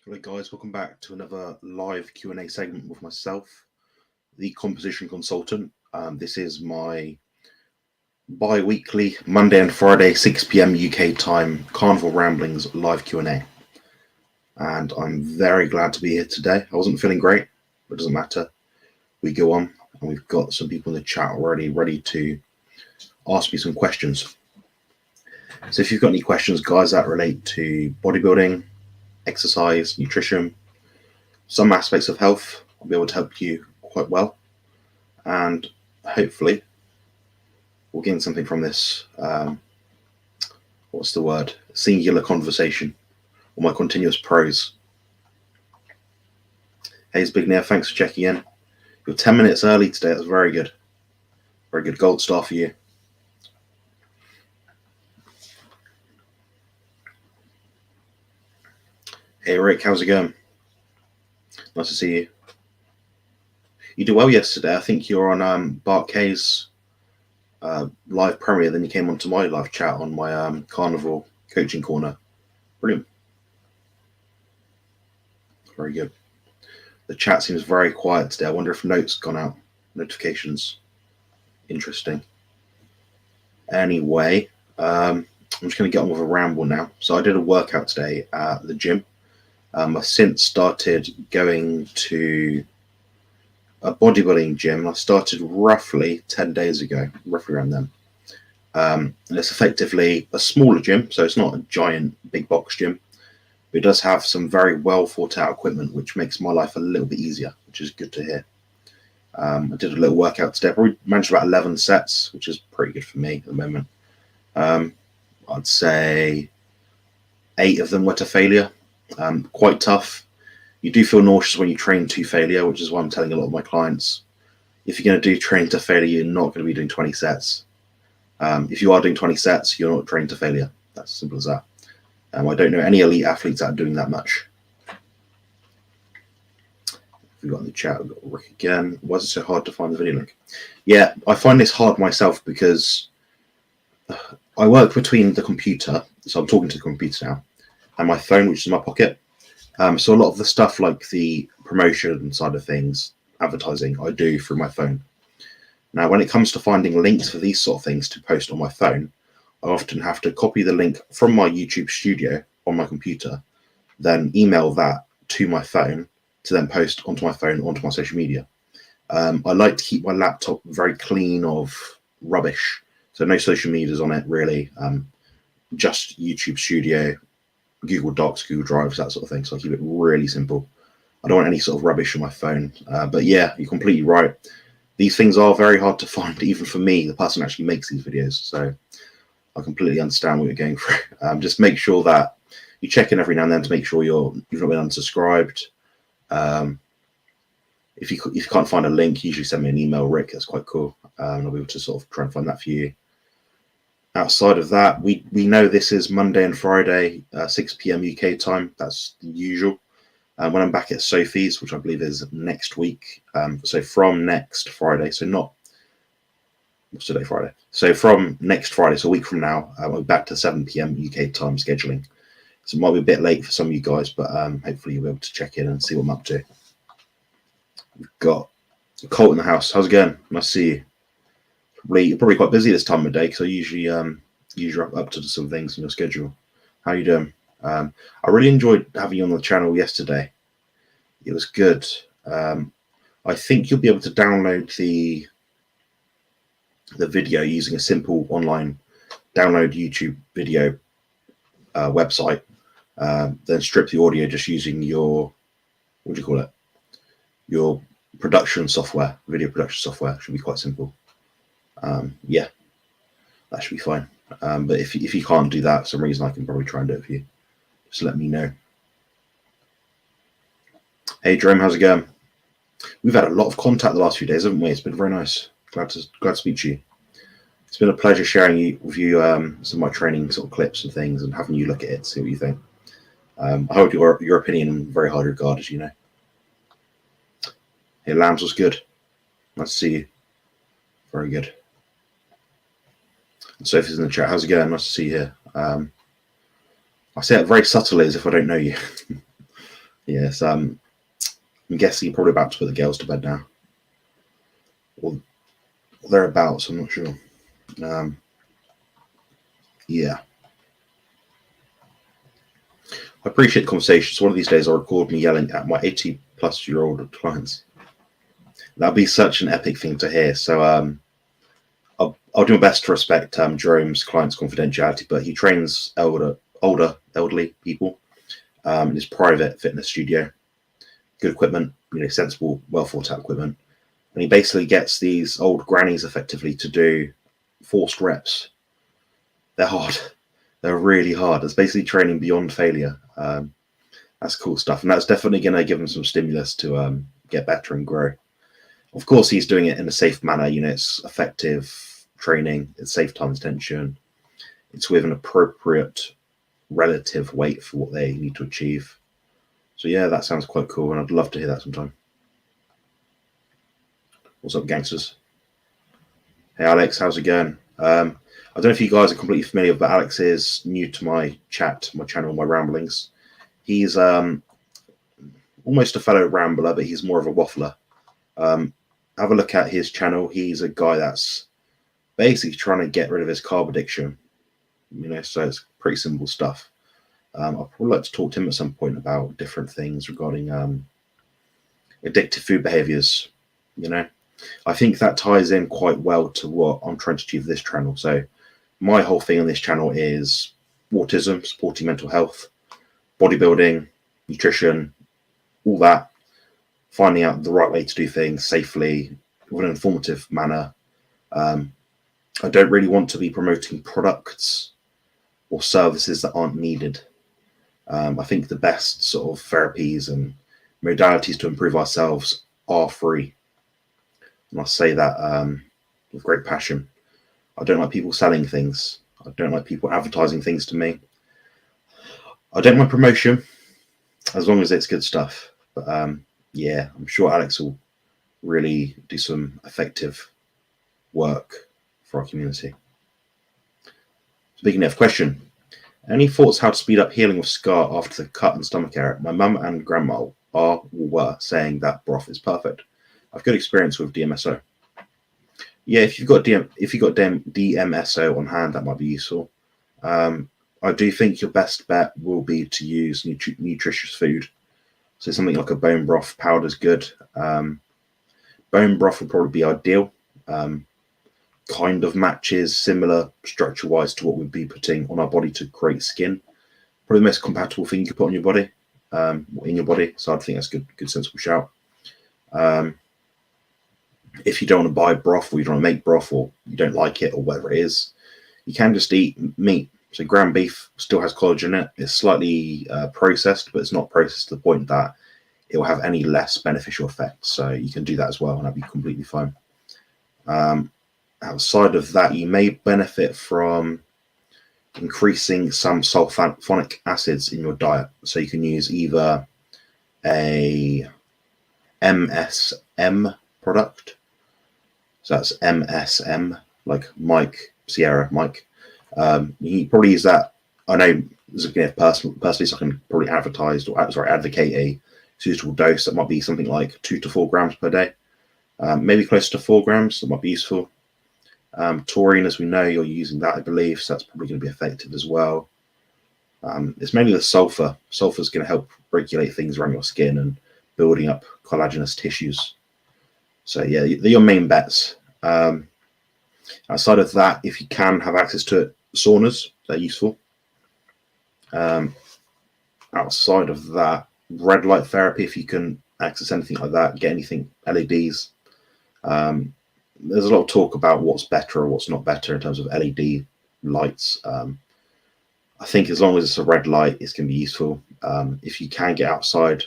Hello guys, welcome back to another live Q&A segment with myself, the composition consultant. This is my bi-weekly Monday and Friday 6 p.m. UK time Carnivore Ramblings live Q&A. And I'm very glad to be here today. I wasn't feeling great, but it doesn't matter. We go on, and we've got some people in the chat already ready to ask me some questions. So if you've got any questions, guys, that relate to bodybuilding, exercise, nutrition, some aspects of health, I'll be able to help you quite well, and hopefully we'll gain something from this singular conversation, or my continuous prose. Hey, Big Near, thanks for checking in. You're 10 minutes early today. That's very good gold star for you. Hey Rick, how's it going? Nice to see you. You did well yesterday. I think you're on Bart K's live premiere, then you came onto my live chat on my Carnivore coaching corner. Brilliant. Very good. The chat seems very quiet today. I wonder if notes gone out, notifications. Interesting. Anyway, I'm just going to get on with a ramble now. So I did a workout today at the gym. I've since started going to a bodybuilding gym. I started roughly 10 days ago, roughly around then. And it's effectively a smaller gym, so it's not a giant big box gym. But it does have some very well thought out equipment, which makes my life a little bit easier, which is good to hear. I did a little workout today. I probably managed about 11 sets, which is pretty good for me at the moment. I'd say 8 of them were to failure. Quite tough. You do feel nauseous when you train to failure, which is why I'm telling a lot of my clients, if you're going to do train to failure, you're not going to be doing 20 sets. If you are doing 20 sets, you're not trained to failure. That's as simple as that. I don't know any elite athletes that are doing that much. We've got in the chat, we've got Rick again. Why is it so hard to find the video link? Yeah, I find this hard myself because I work between the computer, so I'm talking to the computer now, and my phone, which is in my pocket. So a lot of the stuff like the promotion side of things, advertising, I do through my phone. Now, when it comes to finding links for these sort of things to post on my phone, I often have to copy the link from my YouTube studio on my computer, then email that to my phone to then post onto my phone, onto my social media. I like to keep my laptop very clean of rubbish. So no social medias on it, really. Just YouTube studio, Google Docs, Google Drives, that sort of thing. So I keep it really simple. I don't want any sort of rubbish on my phone. But yeah, you're completely right. These things are very hard to find, even for me, the person who actually makes these videos. So I completely understand what you're going through. Just make sure that you check in every now and then to make sure you've not been unsubscribed. If you can't find a link, usually send me an email, Rick. That's quite cool. I'll be able to sort of try and find that for you. Outside of that, we know this is Monday and Friday, 6 p.m. UK time. That's the usual. When I'm back at Sophie's, which I believe is next week. So from next Friday, so not what's today, Friday. So from next Friday, so a week from now, I'll be back to 7 p.m. UK time scheduling. So it might be a bit late for some of you guys, but hopefully you'll be able to check in and see what I'm up to. We've got Colt in the house. How's it going? Nice to see you. You're probably quite busy this time of day because I usually you're up to some things in your schedule. How are you doing? I really enjoyed having you on the channel yesterday. It was good. I think you'll be able to download the video using a simple online download YouTube video website, then strip the audio just using your, what do you call it? Your production software, video production software. Should be quite simple. Yeah, that should be fine. But if you can't do that for some reason, I can probably try and do it for you. Just let me know. Hey Jerome, how's it going? We've had a lot of contact the last few days, haven't we? It's been very nice. Glad to speak to you. It's been a pleasure sharing with you some of my training sort of clips and things, and having you look at it, see what you think. I hold your opinion in very high regard, as you know. Hey, Lambs was good. Nice to see you. Very good. And Sophie's in the chat. How's it going? Nice to see you here. I say it very subtly, as if I don't know you. Yes, I'm guessing you're probably about to put the girls to bed now, or thereabouts. I'm not sure. Um, yeah, I appreciate the conversation. So one of these days, I'll record me yelling at my 80-plus-year-old clients. That'd be such an epic thing to hear. So I'll do my best to respect Jerome's client's confidentiality, but he trains elderly people in his private fitness studio. Good equipment, sensible, well thought out equipment. And he basically gets these old grannies effectively to do forced reps. They're hard. They're really hard. It's basically training beyond failure. That's cool stuff. And that's definitely going to give them some stimulus to get better and grow. Of course, he's doing it in a safe manner. It's effective training. It's safe time attention. It's with an appropriate relative weight for what they need to achieve. So yeah, that sounds quite cool, and I'd love to hear that sometime. What's up, gangsters? Hey, Alex, how's it going? I don't know if you guys are completely familiar, but Alex is new to my chat, my channel, my ramblings. He's almost a fellow rambler, but he's more of a waffler. Have a look at his channel. He's a guy that's basically trying to get rid of his carb addiction. So it's pretty simple stuff. I'd probably like to talk to him at some point about different things regarding addictive food behaviors. I think that ties in quite well to what I'm trying to achieve with this channel. So my whole thing on this channel is autism, supporting mental health, bodybuilding, nutrition, all that, finding out the right way to do things safely, with an informative manner. I don't really want to be promoting products or services that aren't needed. I think the best sort of therapies and modalities to improve ourselves are free. And I say that with great passion. I don't like people selling things. I don't like people advertising things to me. I don't mind promotion, as long as it's good stuff. But yeah, I'm sure Alex will really do some effective work for our community. Speaking of, question. Any thoughts how to speed up healing of scar after the cut and stomach area? My mum and grandma were saying that broth is perfect. I've good experience with DMSO. Yeah, if you've got DMSO on hand, that might be useful. I do think your best bet will be to use nutritious food. So something like a bone broth powder is good. Bone broth would probably be ideal. Kind of matches similar structure-wise to what we'd be putting on our body to create skin. Probably the most compatible thing you could put on your body, in your body. So I think that's a good sensible shout. If you don't want to buy broth, or you don't want to make broth, or you don't like it, or whatever it is, you can just eat meat. So ground beef still has collagen in it. It's slightly processed, but it's not processed to the point that it will have any less beneficial effects. So you can do that as well, and that'd be completely fine. Outside of that, you may benefit from increasing some sulfonic acids in your diet. So you can use either a MSM product. So that's MSM, like Mike, Sierra, Mike. You probably use that. I know personally, so I can probably advocate a suitable dose that might be something like 2 to 4 grams per day. Maybe close to 4 grams, that might be useful. Taurine, as we know, you're using that, I believe, so that's probably going to be effective as well. It's mainly the sulfur. Sulfur is going to help regulate things around your skin and building up collagenous tissues. So yeah, they're your main bets. Outside of that, if you can have access to it, saunas, they're useful. Outside of that, red light therapy, if you can access anything like that, get anything, LEDs. There's a lot of talk about what's better or what's not better in terms of LED lights. I think as long as it's a red light, it's going to be useful. If you can get outside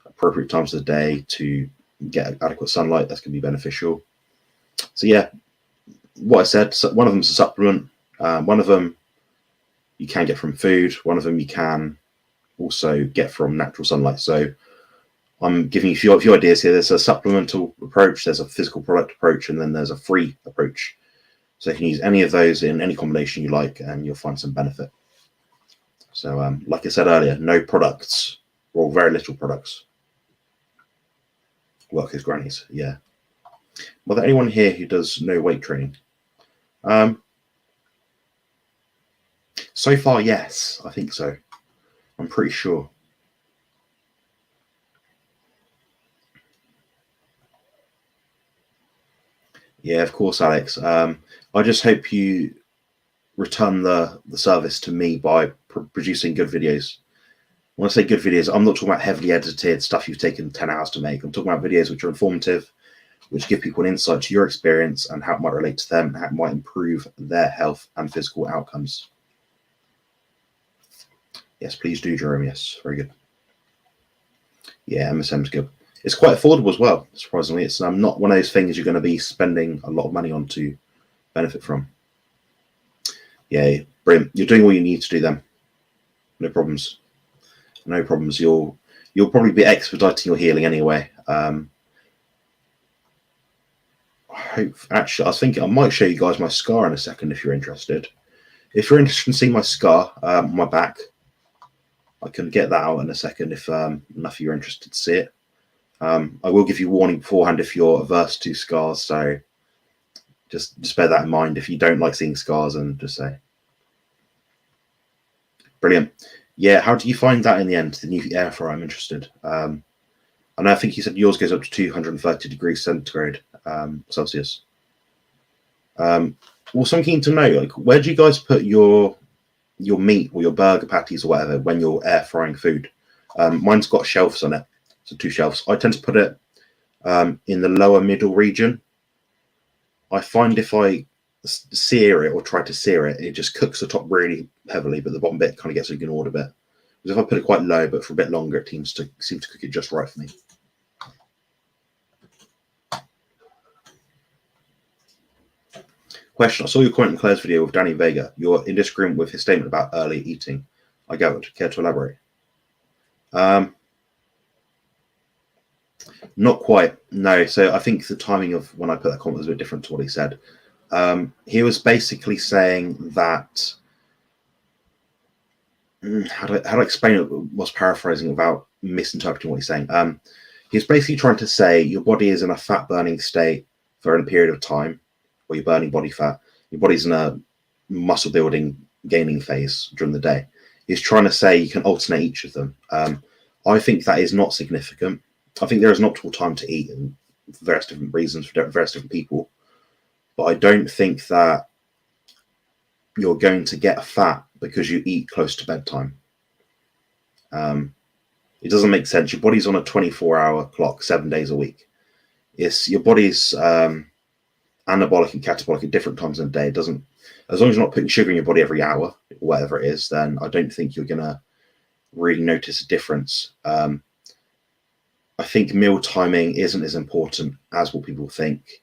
appropriate times of the day to get adequate sunlight, that's going to be beneficial. So yeah, what I said, so one of them is a supplement. One of them you can get from food. One of them you can also get from natural sunlight. So I'm giving you a few ideas here. There's a supplemental approach, there's a physical product approach, and then there's a free approach. So you can use any of those in any combination you like, and you'll find some benefit. So like I said earlier, no products, or very little products. Work his grannies, yeah. Well, there anyone here who does no weight training? So far, yes, I think so. I'm pretty sure. Yeah, of course, Alex. I just hope you return the service to me by producing good videos. When I say good videos, I'm not talking about heavily edited stuff you've taken 10 hours to make. I'm talking about videos which are informative, which give people an insight to your experience and how it might relate to them, and how it might improve their health and physical outcomes. Yes, please do, Jerome. Yes, very good. Yeah, MSM's good. It's quite affordable as well, surprisingly. It's not one of those things you're going to be spending a lot of money on to benefit from. Yeah, brilliant. You're doing all you need to do then. No problems. No problems. You'll probably be expediting your healing anyway. I was thinking I might show you guys my scar in a second if you're interested. If you're interested in seeing my scar on my back, I can get that out in a second if enough of you are interested to see it. I will give you warning beforehand if you're averse to scars, so just bear that in mind if you don't like seeing scars, and just say. Brilliant. Yeah, how do you find that in the end, the new air fryer? I'm interested. And I think you said yours goes up to 230 degrees centigrade Celsius. Well, so I'm keen to know, like, where do you guys put your meat or your burger patties or whatever when you're air frying food? Mine's got shelves on it, so 2 shelves. I tend to put it in the lower middle region. I find if I sear it or try to sear it, it just cooks the top really heavily, but the bottom bit kind of gets ignored a bit. Because if I put it quite low, but for a bit longer, it seems to cook it just right for me. Question: I saw your comment in Claire's video with Danny Vega. You're in disagreement with his statement about early eating. I gathered. Care to elaborate? Not quite. No. So I think the timing of when I put that comment was a bit different to what he said. He was basically saying that. How do I explain it? Was paraphrasing without misinterpreting what he's saying. He's basically trying to say your body is in a fat burning state for a period of time, where you're burning body fat. Your body's in a muscle building, gaining phase during the day. He's trying to say you can alternate each of them. I think that is not significant. I think there is an optimal time to eat, and for various different reasons for various different people. But I don't think that you're going to get fat because you eat close to bedtime. It doesn't make sense. Your body's on a 24-hour clock, 7 days a week. Your body's anabolic and catabolic at different times in the day. It doesn't, as long as you're not putting sugar in your body every hour, whatever it is, then I don't think you're gonna really notice a difference. I think meal timing isn't as important as what people think,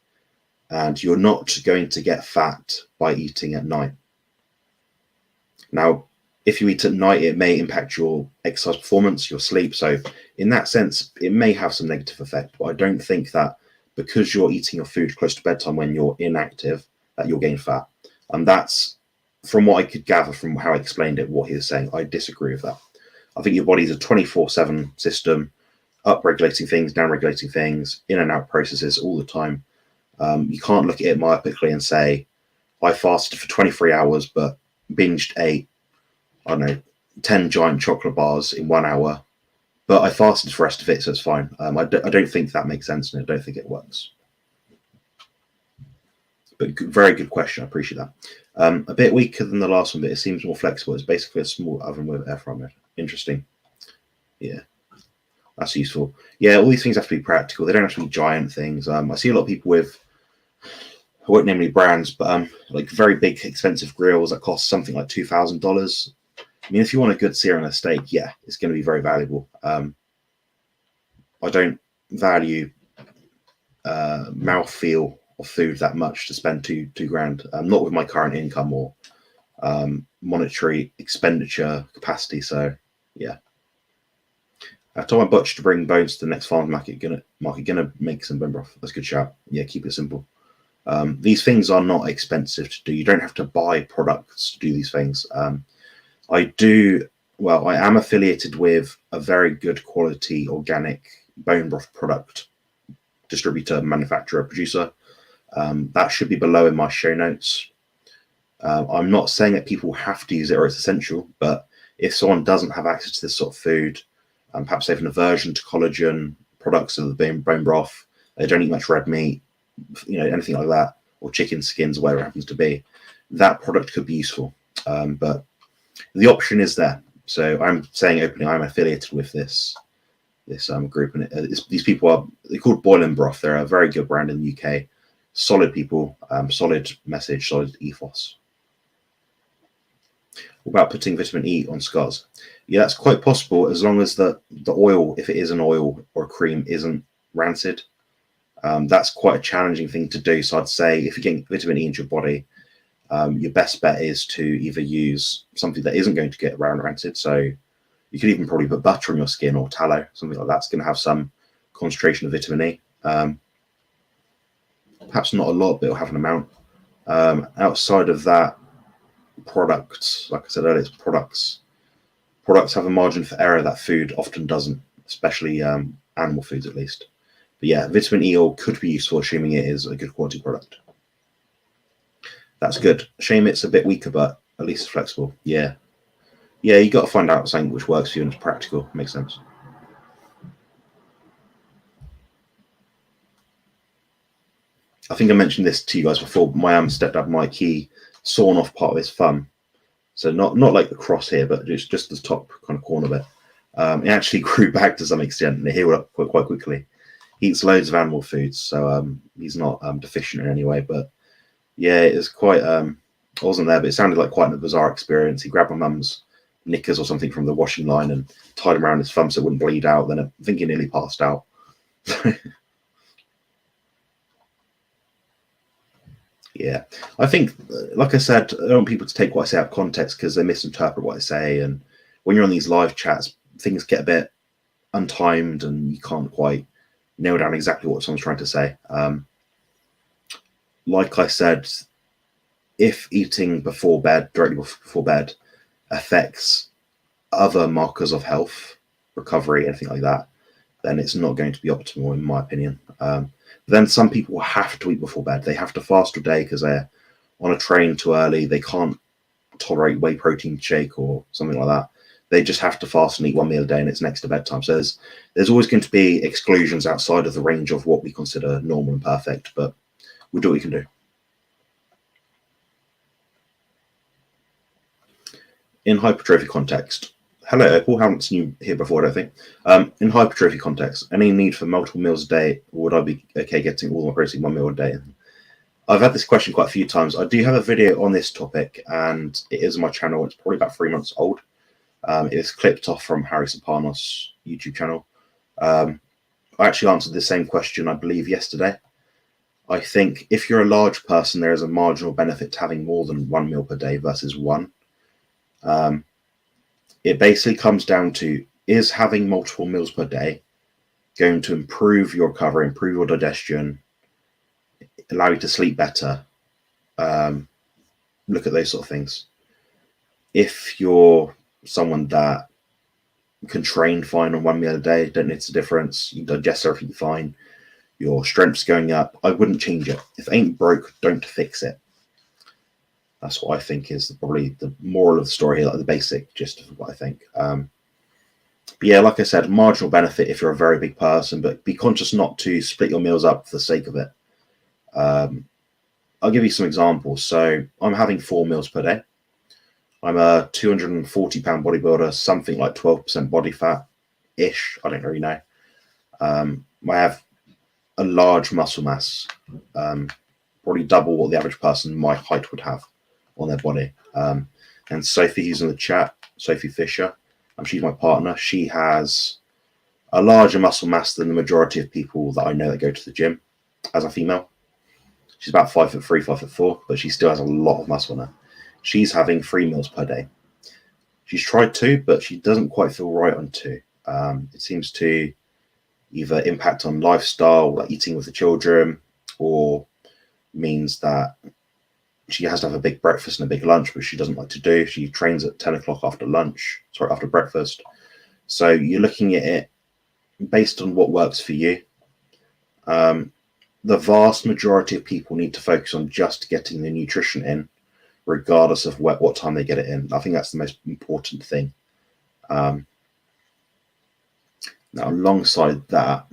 and you're not going to get fat by eating at night. Now, if you eat at night, it may impact your exercise performance, your sleep. So in that sense, it may have some negative effect, but I don't think that because you're eating your food close to bedtime when you're inactive, that you'll gain fat. And that's, from what I could gather from how I explained it, what he was saying. I disagree with that. I think your body's a 24/7 system, up-regulating things, down-regulating things, in and out processes all the time. You can't look at it myopically and say, I fasted for 23 hours, but ate, I don't know, 10 giant chocolate bars in 1 hour, but I fasted for the rest of it, so it's fine. I don't think that makes sense, and I don't think it works. But very good question. I appreciate that. A bit weaker than the last one, but it seems more flexible. It's basically a small oven with air fryer. Interesting. Yeah, that's useful. Yeah, all these things have to be practical. They don't have to be giant things. I see a lot of people with, I won't name any brands, but like very big, expensive grills that cost something like $2,000. I mean, if you want a good sear on a steak, yeah, it's going to be very valuable. I don't value mouthfeel of food that much to spend two grand. Not with my current income or monetary expenditure capacity. So, yeah. I told my butcher to bring bones to the next farm market. Gonna make some bone broth. That's a good shout. Yeah, keep it simple. These things are not expensive to do. You don't have to buy products to do these things. I do Well, I am affiliated with a very good quality organic bone broth product distributor, manufacturer, producer. That should be below in my show notes. I'm not saying that people have to use it or it's essential, but if someone doesn't have access to this sort of food, perhaps they have an aversion to collagen products of the bone broth, they don't eat much red meat, anything like that, or chicken skins, whatever it happens to be, that product could be useful. But the option is there. So I'm saying openly, I'm affiliated with this group, and these people they're called Boil and Broth. They're a very good brand in the UK. Solid people, solid message, solid ethos. What about putting vitamin E on scars? Yeah, that's quite possible as long as the oil, if it is an oil or a cream, isn't rancid. That's quite a challenging thing to do. So I'd say if you're getting vitamin E into your body, your best bet is to either use something that isn't going to get around rancid. So you could even probably put butter on your skin or tallow, something like that's going to have some concentration of vitamin E. Perhaps not a lot, but it'll have an amount. Outside of that, products, like I said earlier, it's products. Products have a margin for error that food often doesn't, especially animal foods at least. But yeah, vitamin E oil could be useful, assuming it is a good quality product. That's good. Shame it's a bit weaker, but at least it's flexible. Yeah. Yeah, you got to find out something which works for you and is practical. Makes sense. I think I mentioned this to you guys before. My stepdad Mike, he sawn off part of his thumb, so not like the cross here, but just the top kind of corner of it. It actually grew back to some extent, and it healed up quite quickly. He eats loads of animal foods, so he's not deficient in any way. But yeah, it was quite. I wasn't there, but it sounded like quite a bizarre experience. He grabbed my mum's knickers or something from the washing line and tied them around his thumb so it wouldn't bleed out. Then I think he nearly passed out. Yeah, I think, like I said, I don't want people to take what I say out of context because they misinterpret what I say. And when you're on these live chats, things get a bit untimed and you can't quite nail down exactly what someone's trying to say. Like I said, if eating before bed, directly before bed, affects other markers of health, recovery, anything like that, then it's not going to be optimal, in my opinion. Then some people have to eat before bed. They have to fast a day because they're on a train too early. They can't tolerate whey protein shake or something like that. They just have to fast and eat one meal a day, and it's next to bedtime. So there's always going to be exclusions outside of the range of what we consider normal and perfect, but we'll do what we can do. In hypertrophy context, hello, Opal. Haven't seen you here before, I don't think. In hypertrophy context, any need for multiple meals a day, or would I be okay getting all my protein one meal a day? I've had this question quite a few times. I do have a video on this topic, and it is on my channel. It's probably about 3 months old. It is clipped off from Harry Sopanos' YouTube channel. I actually answered the same question, I believe, yesterday. I think if you're a large person, there is a marginal benefit to having more than one meal per day versus one. It basically comes down to, is having multiple meals per day going to improve your recovery, improve your digestion, allow you to sleep better? Look at those sort of things. If you're someone that can train fine on one meal a day, don't notice the difference, you digest everything fine, your strength's going up, I wouldn't change it. If it ain't broke, don't fix it. That's what I think is probably the moral of the story here, like the basic gist of what I think. But yeah, like I said, marginal benefit if you're a very big person, but be conscious not to split your meals up for the sake of it. I'll give you some examples. So I'm having 4 meals per day. I'm a 240-pound bodybuilder, something like 12% body fat-ish. I don't really know. I have a large muscle mass, probably double what the average person my height would have on their body. And Sophie, who's in the chat, Sophie Fisher, she's my partner. She has a larger muscle mass than the majority of people that I know that go to the gym as a female. She's about 5'3", 5'4", but she still has a lot of muscle on her. She's having 3 meals per day. She's tried 2, but she doesn't quite feel right on 2. It seems to either impact on lifestyle, like eating with the children, or means that she has to have a big breakfast and a big lunch, which she doesn't like to do. She trains at 10 o'clock after breakfast. So you're looking at it based on what works for you. The vast majority of people need to focus on just getting the nutrition in, regardless of what time they get it in. I think that's the most important thing. Now, alongside that,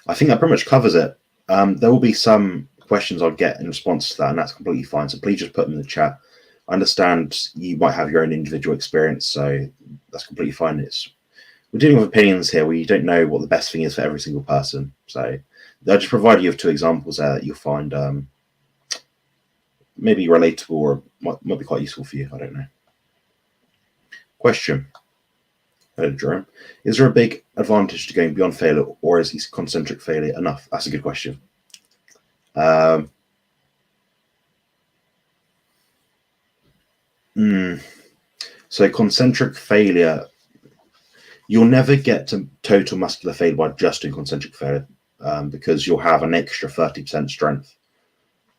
I think that pretty much covers it. There will be some questions I'll get in response to that, and that's completely fine. So please just put them in the chat. I understand you might have your own individual experience, so that's completely fine. We're dealing with opinions here where you don't know what the best thing is for every single person. So I just provide you with 2 examples there that you'll find maybe relatable or might be quite useful for you. I don't know. Question. Jerome, is there a big advantage to going beyond failure, or is concentric failure enough? That's a good question. So concentric failure, you'll never get to total muscular failure by just doing concentric failure, because you'll have an extra 30% strength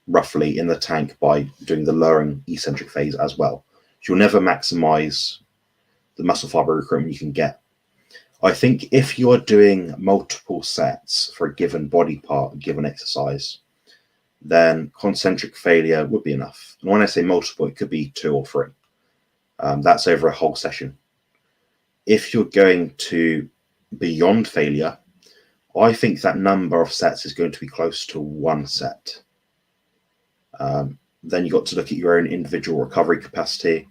roughly in the tank by doing the lowering eccentric phase as well. So you'll never maximize the muscle fiber recruitment you can get. I think if you're doing multiple sets for a given body part, a given exercise, then concentric failure would be enough. And when I say multiple, it could be 2 or 3. That's over a whole session. If you're going to beyond failure, I think that number of sets is going to be close to 1 set. Then you've got to look at your own individual recovery capacity.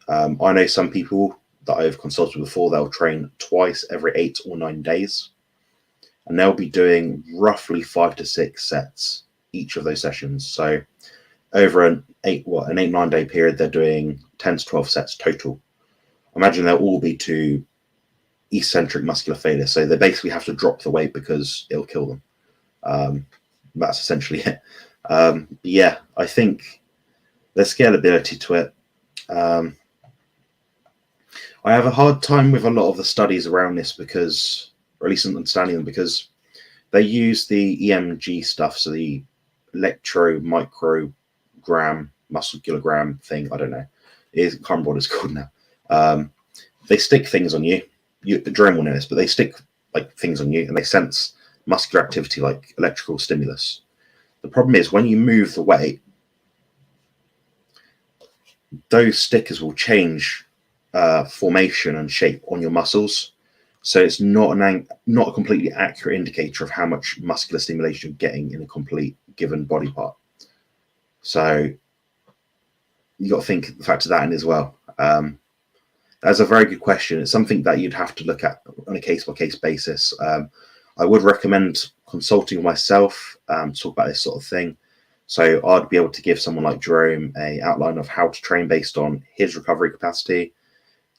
I know some people that I've consulted before, they'll train twice every 8 or 9 days, and they'll be doing roughly 5 to 6 sets each of those sessions. So over an 8-9 day period, they're doing 10 to 12 sets total. Imagine they'll all be to eccentric muscular failure. So they basically have to drop the weight because it'll kill them. That's essentially it. Yeah, I think there's scalability to it. I have a hard time with a lot of the studies around this because, or at least understanding them, because they use the EMG stuff, so the electro-microgram muscle kilogram thing. I don't know. I can't remember what it's called now. They stick things on you. Jerome will know this, but they stick like things on you and they sense muscular activity like electrical stimulus. The problem is when you move the weight, those stickers will change formation and shape on your muscles. So it's not a completely accurate indicator of how much muscular stimulation you're getting in a complete given body part. So you got to factor that in as well. That's a very good question. It's something that you'd have to look at on a case-by-case basis. I would recommend consulting myself to talk about this sort of thing. So I'd be able to give someone like Jerome an outline of how to train based on his recovery capacity,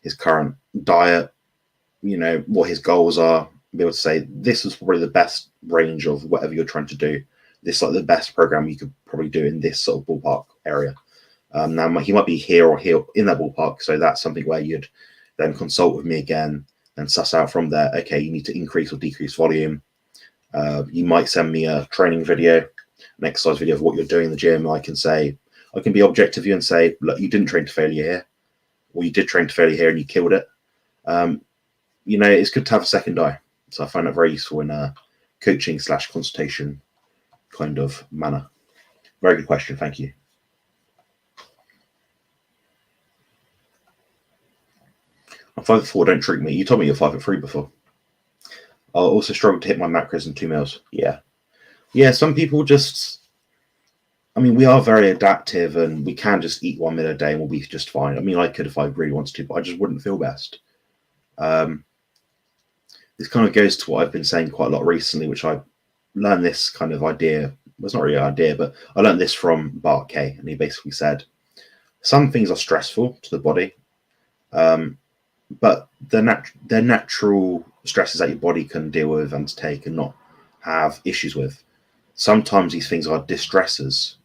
his current diet, what his goals are, be able to say, this is probably the best range of whatever you're trying to do. This is like the best program you could probably do in this sort of ballpark area. Now, he might be here or here in that ballpark. So that's something where you'd then consult with me again and suss out from there, okay, you need to increase or decrease volume. You might send me a training video, an exercise video of what you're doing in the gym. I can be objective with you and say, look, you didn't train to failure here, or you did train to failure here and you killed it. It's good to have a second eye. So I find that very useful in a coaching / consultation kind of manner. Very good question. Thank you. I'm 5'4", don't trick me. You told me you're 5'3" before. I'll also struggle to hit my macros in 2 meals. Yeah. Some people we are very adaptive and we can just eat 1 meal a day and we'll be just fine. I could if I really wanted to, but I just wouldn't feel best. This kind of goes to what I've been saying quite a lot recently, which I learned this kind of idea. Well, it's not really an idea, but I learned this from Bart Kay, and he basically said, some things are stressful to the body, but they're natural stresses that your body can deal with and take and not have issues with. Sometimes these things are distressors.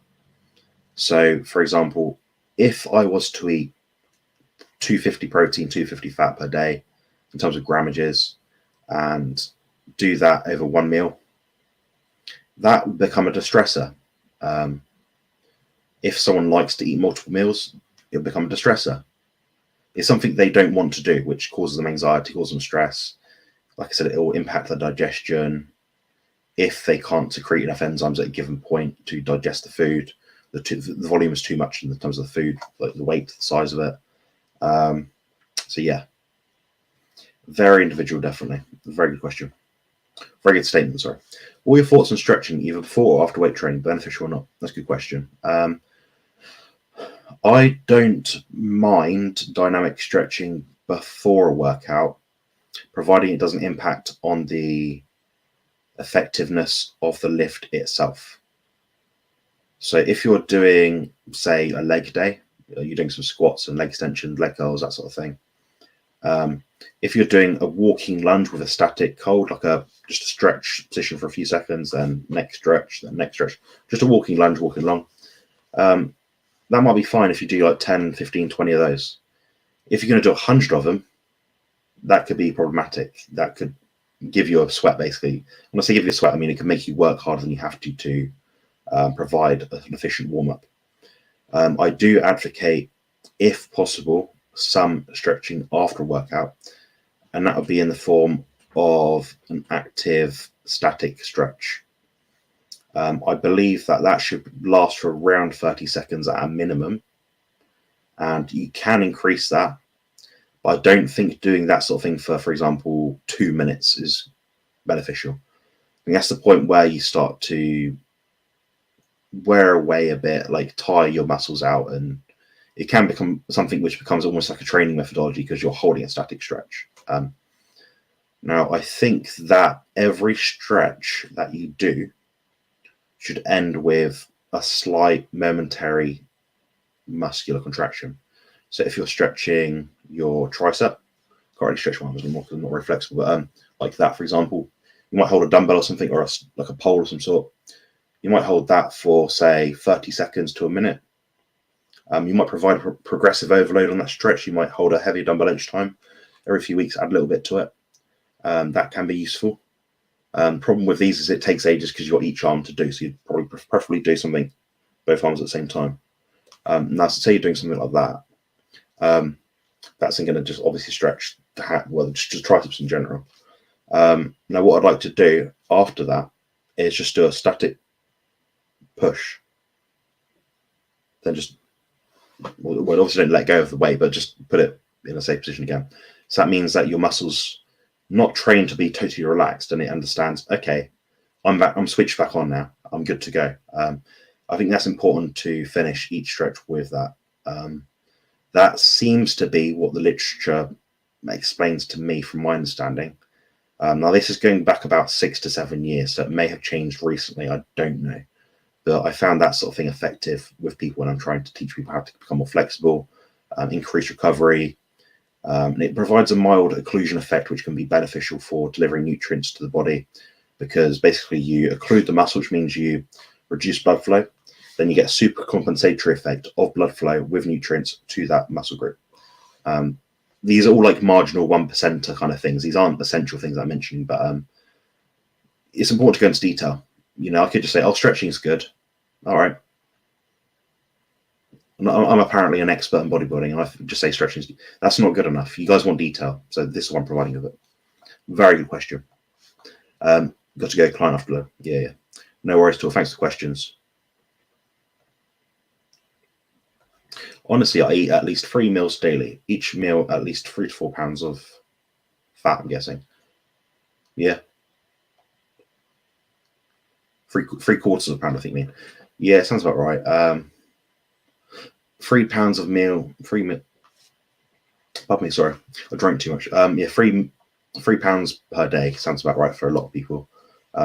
So, for example, if I was to eat 250 protein, 250 fat per day in terms of grammages and do that over 1 meal, that would become a distressor. If someone likes to eat multiple meals, it'll become a distressor. It's something they don't want to do, which causes them anxiety, causes them stress. Like I said, it will impact their digestion. If they can't secrete enough enzymes at a given point to digest the food, the volume is too much in terms of the food, like the weight, the size of it. So yeah, very individual, definitely. Very good question. Very good statement, sorry. What are your thoughts on stretching, either before or after weight training, beneficial or not? That's a good question. I don't mind dynamic stretching before a workout, providing it doesn't impact on the effectiveness of the lift itself. So if you're doing, say, a leg day, you're doing some squats and leg extensions, leg curls, that sort of thing. If you're doing a walking lunge with a static hold, like just a stretch position for a few seconds, then next stretch, then next stretch, just a walking lunge, walking along, that might be fine if you do like 10, 15, 20 of those. If you're going to do 100 of them, that could be problematic. That could give you a sweat, basically. When I say give you a sweat, I mean it can make you work harder than you have to provide an efficient warm-up. I do advocate, if possible, some stretching after a workout, and that would be in the form of an active static stretch. I believe that should last for around 30 seconds at a minimum, and you can increase that, but I don't think doing that sort of thing for example, 2 minutes is beneficial. I think that's the point where you start to wear away a bit, like tire your muscles out, and it can become something which becomes almost like a training methodology because you're holding a static stretch. Now, I think that every stretch that you do should end with a slight momentary muscular contraction. So if you're stretching your tricep, can't really stretch my arms anymore because I'm not very flexible, but like that, for example, you might hold a dumbbell or something, or like a pole of some sort. You might hold that for, say, 30 seconds to a minute. You might provide a progressive overload on that stretch. You might hold a heavy dumbbell each time. Every few weeks, add a little bit to it. That can be useful. Problem with these is it takes ages because you've got each arm to do, so you'd probably preferably do something both arms at the same time. Now, say you're doing something like that, that's going to just obviously stretch just triceps in general. Now, what I'd like to do after that is just do a static push. Then well, obviously don't let go of the weight, but just put it in a safe position again. So that means that your muscles not trained to be totally relaxed, and it understands, okay, I'm back, I'm switched back on now, I'm good to go. I think that's important to finish each stretch with that. That seems to be what the literature explains to me from my understanding. Now, this is going back about 6 to 7 years, so it may have changed recently, I don't know. But I found that sort of thing effective with people when I'm trying to teach people how to become more flexible, increase recovery. And it provides a mild occlusion effect, which can be beneficial for delivering nutrients to the body, because basically you occlude the muscle, which means you reduce blood flow. Then you get a super compensatory effect of blood flow with nutrients to that muscle group. These are all like marginal 1% kind of things. These aren't essential things I mentioned, but it's important to go into detail. You know, I could just say, oh, stretching is good. All right. I'm apparently an expert in bodybuilding, and I just say stretching is good. That's not good enough. You guys want detail, so this is what I'm providing with it. Very good question. Got to go client after low. Yeah. No worries at all. Thanks for the questions. Honestly, I eat at least 3 meals daily. Each meal at least 3 to 4 pounds of fat, I'm guessing. Yeah. 3/4 of a pound, I think. Yeah, sounds about right. 3 pounds of meal. Pardon me, sorry, I drank too much. Yeah, 3 pounds per day sounds about right for a lot of people.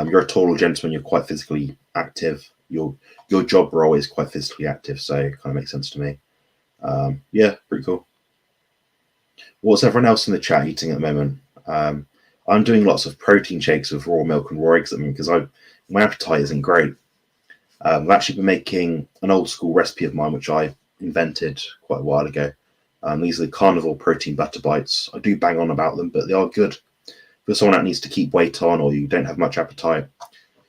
You're a taller gentleman. You're quite physically active. Your job role is quite physically active, so it kind of makes sense to me. Yeah, pretty cool. What's everyone else in the chat eating at the moment? I'm doing lots of protein shakes with raw milk and raw eggs at the moment because my appetite isn't great. I've actually been making an old school recipe of mine, which I invented quite a while ago. These are the Carnivore protein butter bites. I do bang on about them, but they are good. For someone that needs to keep weight on, or you don't have much appetite,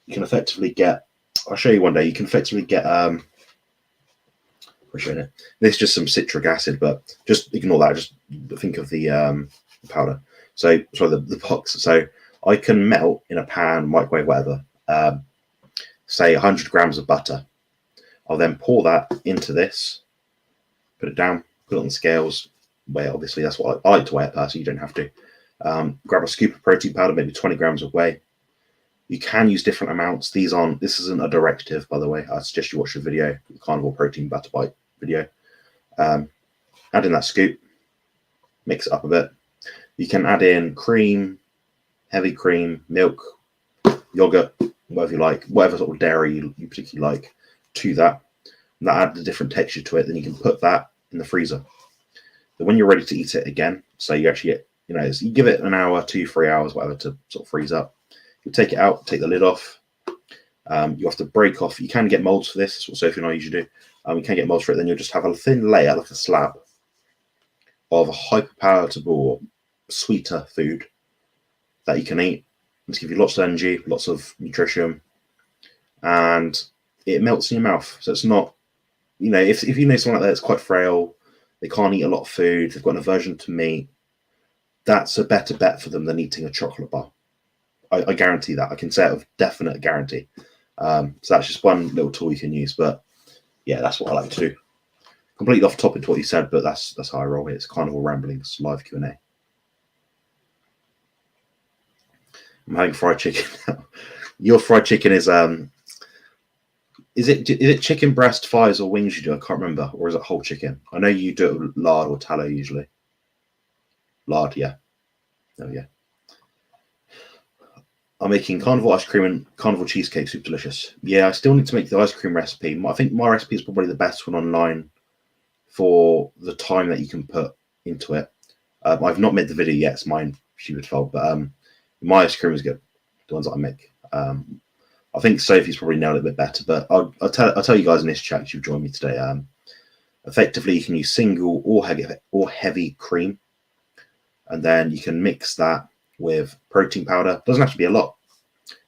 you can effectively get, I'll show you one day, you can effectively get Appreciate it. This is just some citric acid, but just ignore that. Just think of the powder. So, sorry, the box. So I can melt in a pan, microwave, whatever, say 100 grams of butter. I'll then pour that into this, put it down, put it on the scales, weigh it. Obviously, that's what I like to weigh it personally. You don't have to. Grab a scoop of protein powder, maybe 20 grams of whey. You can use different amounts. This isn't a directive, by the way. I suggest you watch the video, the Carnivore Protein Butter Bite video. Add in that scoop, mix it up a bit. You can add in cream, heavy cream, milk, yogurt, whatever you like, whatever sort of dairy you particularly like to that. And that adds a different texture to it. Then you can put that in the freezer. Then when you're ready to eat it again, so you actually get, you give it an hour, 2-3 hours, whatever, to sort of freeze up. You take it out, take the lid off. You have to break off. You can get molds for this. That's what Sophie and I usually do. You can get molds for it. Then you'll just have a thin layer, like a slab, of a hyper-palatable or sweeter food that you can eat. It's give you lots of energy, lots of nutrition, and it melts in your mouth. So it's not, if you know someone like that that's quite frail, they can't eat a lot of food, they've got an aversion to meat, that's a better bet for them than eating a chocolate bar. I guarantee that. I can say it with definite guarantee. So that's just one little tool you can use. But yeah, that's what I like to do. Completely off topic to what you said, but that's how I roll here. It's Carnivore Ramblings live Q&A. I'm having fried chicken now. Your fried chicken is it chicken breast, thighs, or wings you do? I can't remember. Or is it whole chicken? I know you do it with lard or tallow usually. Lard, yeah. Oh yeah. I'm making carnivore ice cream and carnivore cheesecake. Super delicious. Yeah, I still need to make the ice cream recipe. I think my recipe is probably the best one online for the time that you can put into it. I've not made the video yet. It's mine, stupid fault. But my ice cream is good. The ones that I make. I think Sophie's probably nailed it a bit better. But I'll tell you guys in this chat, you've joined me today. Effectively, you can use single or heavy cream, and then you can mix that with protein powder. Doesn't have to be a lot.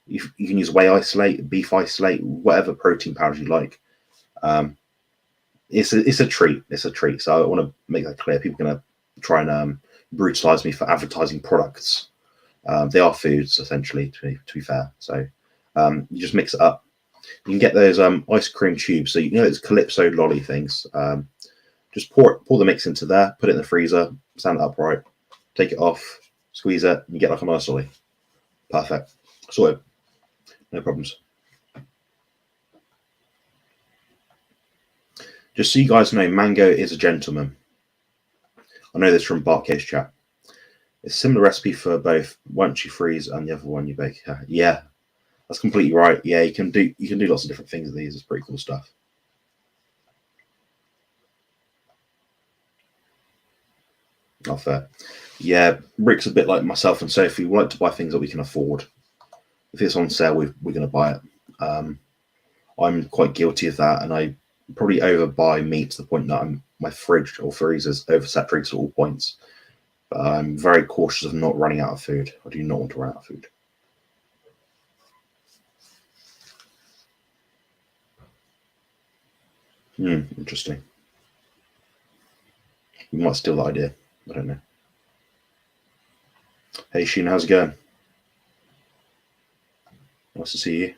You can use whey isolate, beef isolate, whatever protein powders you like. It's a treat. It's a treat. So I want to make that clear. People are going to try and brutalize me for advertising products. They are foods, essentially, to be fair. So you just mix it up. You can get those ice cream tubes. So those Calypso lolly things. Just pour the mix into there. Put it in the freezer. Stand it upright. Take it off. Squeeze it, and you get like a nice lolly. Perfect. Sorted. No problems. Just so you guys know, Mango is a gentleman. I know this from Bartcase chat. It's a similar recipe for both once you freeze and the other one you bake. Yeah, that's completely right. Yeah, you can do lots of different things with these. It's pretty cool stuff. Not fair. Yeah, Rick's a bit like myself and Sophie. We like to buy things that we can afford. If it's on sale, we're going to buy it. I'm quite guilty of that, and I probably overbuy meat to the point that my fridge or freezer is oversaturated at all points. But I'm very cautious of not running out of food. I do not want to run out of food. Interesting. You might steal that idea. I don't know. Hey Sheen, how's it going? Nice to see you.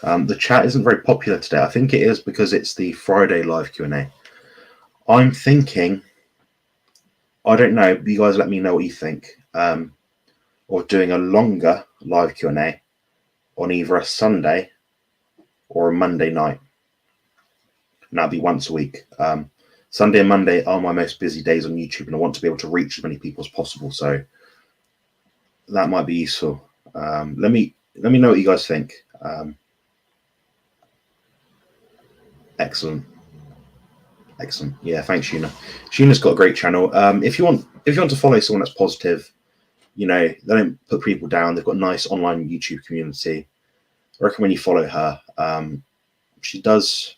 The chat isn't very popular today. I think it is because it's the Friday live Q&A. I'm thinking, I don't know, you guys let me know what you think. Or doing a longer live Q&A on either a Sunday or a Monday night. And that'll be once a week. Sunday and Monday are my most busy days on YouTube, and I want to be able to reach as many people as possible. So that might be useful. Let me know what you guys think. Excellent. Yeah, thanks, Sheena. Sheena's got a great channel. If you want to follow someone that's positive, they don't put people down. They've got a nice online YouTube community. I recommend you follow her. She does.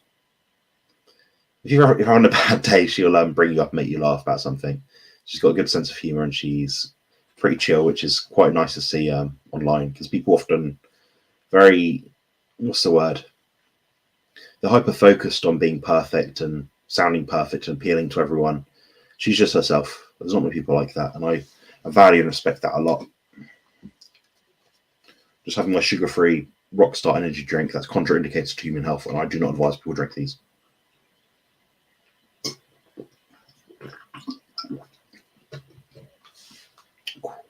If you're having a bad day, she'll bring you up and make you laugh about something. She's got a good sense of humor, and she's pretty chill, which is quite nice to see online, because people often what's the word? they're hyper focused on being perfect and sounding perfect and appealing to everyone. She's just herself. There's not many people like that, and I value and respect that a lot. Just having my sugar-free Rockstar energy drink that's contraindicated to human health, and I do not advise people drink these.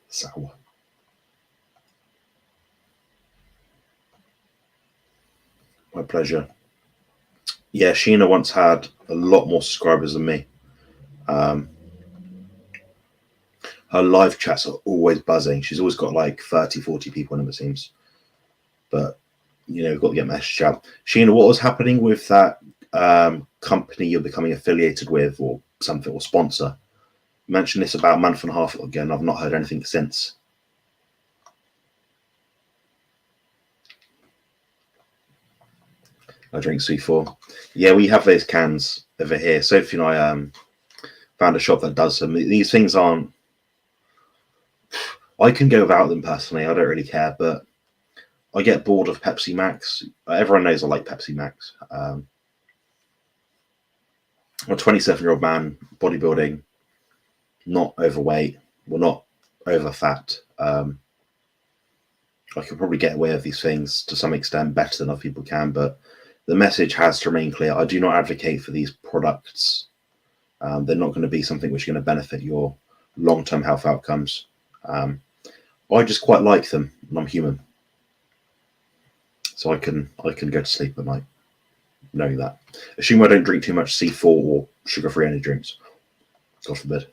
Sour. My pleasure. Yeah, Sheena once had a lot more subscribers than me. Her live chats are always buzzing. She's always got like 30, 40 people in them, it seems. But, we've got to get message out. Sheena, what was happening with that company you're becoming affiliated with or something, or sponsor? You mentioned this about a month and a half ago again. I've not heard anything since. I drink C4. Yeah, we have those cans over here. Sophie and I found a shop that does them. These things aren't... I can go without them personally. I don't really care, but I get bored of Pepsi Max. Everyone knows I like Pepsi Max. I'm a 27-year-old man, bodybuilding, not overweight, well, not over fat. I could probably get away with these things to some extent better than other people can, but the message has to remain clear. I do not advocate for these products. They're not going to be something which is going to benefit your long-term health outcomes. I just quite like them, and I'm human, so I can go to sleep at night knowing that. Assume I don't drink too much C4 or sugar-free energy drinks. God forbid.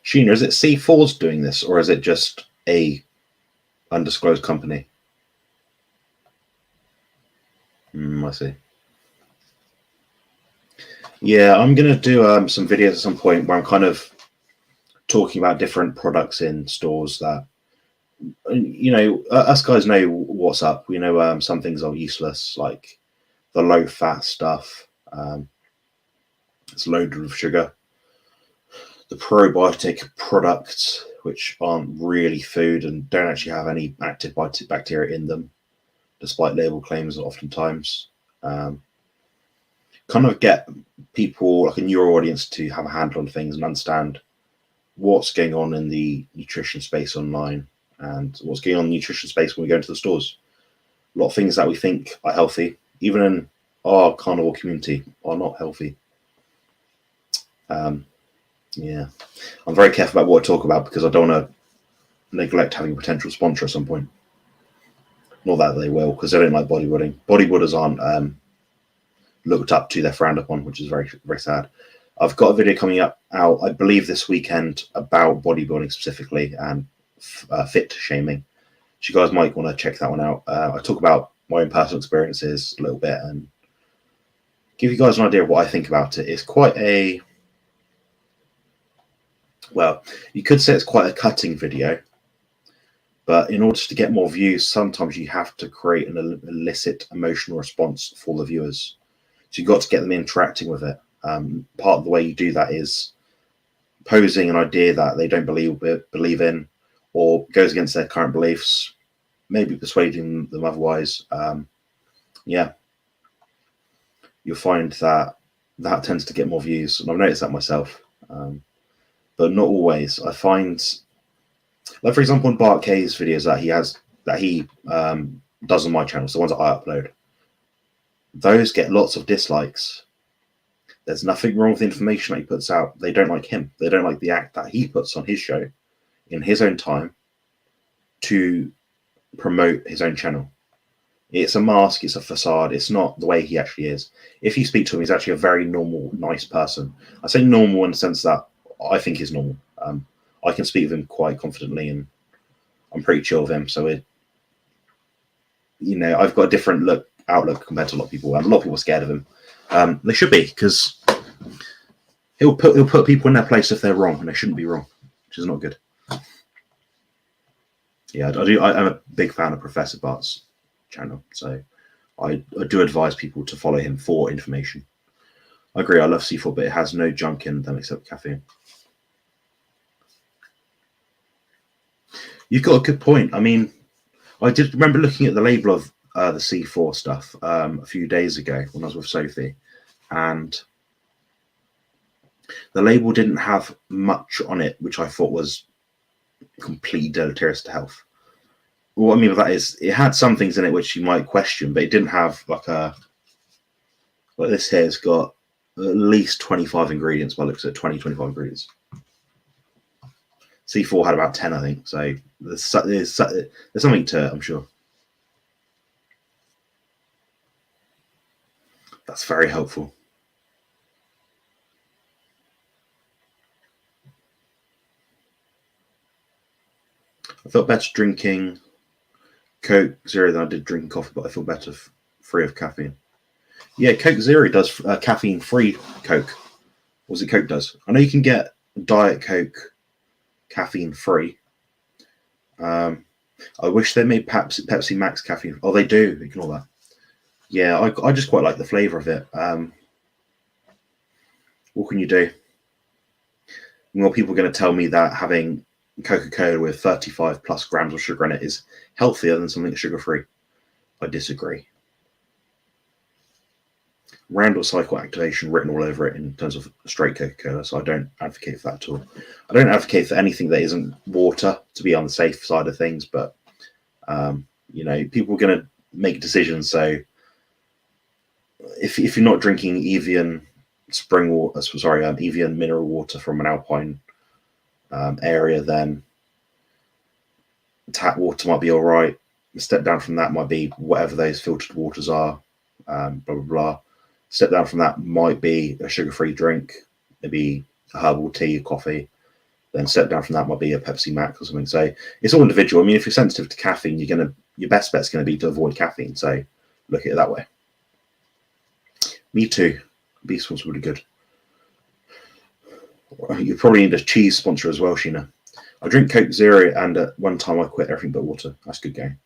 Sheena, is it C4's doing this, or is it just a undisclosed company? I see. Yeah, I'm going to do some videos at some point where I'm kind of talking about different products in stores that, us guys know what's up. We know some things are useless, like the low-fat stuff. It's loaded with sugar. The probiotic products, which aren't really food and don't actually have any active bacteria in them, despite label claims oftentimes. Kind of get people, like a newer audience, to have a handle on things and understand what's going on in the nutrition space online and what's going on in the nutrition space when we go into the stores. A lot of things that we think are healthy, even in our carnivore community, are not healthy. Yeah, I'm very careful about what I talk about because I don't want to neglect having a potential sponsor at some point. Not that they will, because they don't like bodybuilding. Bodybuilders aren't looked up to, they're frowned upon, which is very, very sad. I've got a video coming out, I believe, this weekend about bodybuilding specifically and fit shaming. So you guys might want to check that one out. I talk about my own personal experiences a little bit and give you guys an idea of what I think about it. It's quite a... Well, you could say it's quite a cutting video, but in order to get more views, sometimes you have to create an illicit emotional response for the viewers. So you've got to get them interacting with it. Part of the way you do that is posing an idea that they don't believe in or goes against their current beliefs, maybe persuading them otherwise. Yeah, you'll find that tends to get more views, and I've noticed that myself. But not always. I find, like for example, in Bart K's videos that he does on my channel, so the ones that I upload, those get lots of dislikes. There's nothing wrong with the information that he puts out. They don't like him. They don't like the act that he puts on his show in his own time to promote his own channel. It's a mask, it's a facade, it's not the way he actually is. If you speak to him, he's actually a very normal, nice person. I say normal in the sense that I think he's normal. I can speak with him quite confidently and I'm pretty chill with him. So I've got a different outlook compared to a lot of people. And a lot of people are scared of him. They should be, because he'll put people in their place if they're wrong, and they shouldn't be wrong, which is not good. Yeah, I'm a big fan of Professor Bart's channel, so I do advise people to follow him for information. I agree, I love C4, but it has no junk in them except caffeine. You've got a good point. I mean, I did remember looking at the label of the C4 stuff a few days ago when I was with Sophie, and the label didn't have much on it, which I thought was completely deleterious to health. What I mean by that is it had some things in it which you might question, but it didn't have like this here has got at least 25 ingredients by looks at 25 ingredients. C4 had about 10, I think, so there's something to it, I'm sure. That's very helpful. I felt better drinking Coke Zero than I did drinking coffee, but I feel better free of caffeine. Yeah, Coke Zero does caffeine-free Coke. What does it Coke does? I know you can get Diet Coke caffeine-free. I wish they made Pepsi Max caffeine. Oh, they do. Ignore that. Yeah, I just quite like the flavour of it. What can you do? More people are going to tell me that having Coca-Cola with 35 plus grams of sugar in it is healthier than something sugar-free. I disagree. Randall cycle activation written all over it in terms of straight Coca-Cola, so I don't advocate for that at all. I don't advocate for anything that isn't water to be on the safe side of things, but people are going to make decisions. So if you're not drinking Evian Evian mineral water from an alpine area, then tap water might be all right. A step down from that might be whatever those filtered waters are, blah blah blah. Step down from that might be a sugar-free drink, maybe a herbal tea, coffee. Then step down from that might be a Pepsi Max or something. So it's all individual. I mean, if you're sensitive to caffeine, your best bet's going to be to avoid caffeine. So look at it that way. Me too. Beast was really good. You probably need a cheese sponsor as well, Sheena. I drink Coke Zero, and at one time I quit everything but water. That's good going.